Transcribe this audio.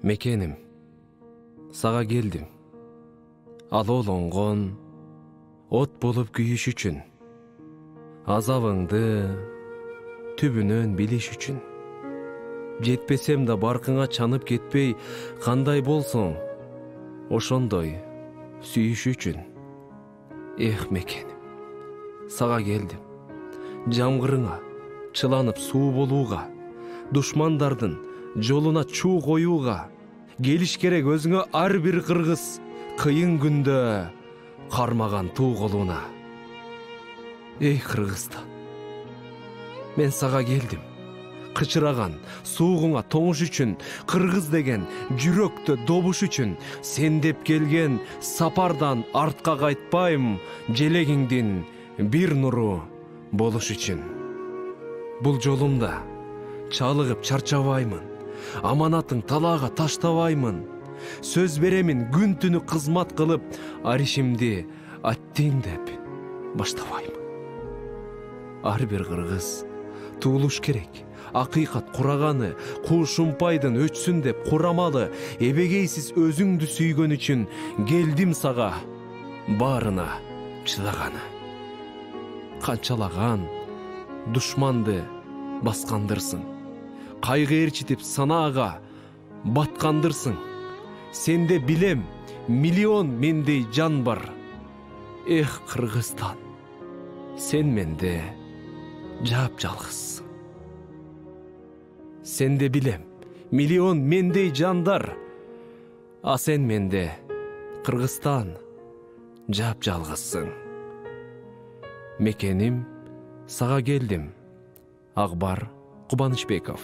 Мекеним, сага келдим. Алоолонгон от болуп күйүш үчүн, азабыңды түбүнөн билиш үчүн. Жетпесем да баркыңа чанып кетпей, кандай болсоң, ошондой сүйүш үчүн. Эх, мекеним, сага келдим. Жамгырыңа чыланып суу болууга, душмандардын жолуна чуу коюуга. Келиш керек өзүңө ар бир кыргыз, кыйын күндө кармаган туу колуна. Эй, Кыргызстан, мен сага келдим. Кычыраган суугуңа тоңуш үчүн, кыргыз деген жүрөктө добуш үчүн. Сен деп келген сапардан артка кайтпайм, желегиңдин бир нуру болуш үчүн. Бул жолумда чалыгып чарчабаймын, аманатың талаага таштабаймын. Сөз беремин күн түнү кызмат кылып, ар ишимди аттең деп баштабаймын. Ар бир кыргыз туулуш керек, акыйкат кураганы, куушумпайдын өчсүн деп курамалы. Эбегейсиз өзүңдү сүйгөн үчүн келдим сага, баарына чыдаганы. Канчалаган душманды баскандырсың, кайгы ээрчитип санаага баткандырсың. Сенде билем, миллион мендей жан бар. Эх, Кыргызстан, сен менде жап-жалгызсың. Сенде билем, миллион мендей жандар, а сен менде, Кыргызстан, жап-жалгызсың. Мекеним, сага келдим. Акбар Кубанычбеков.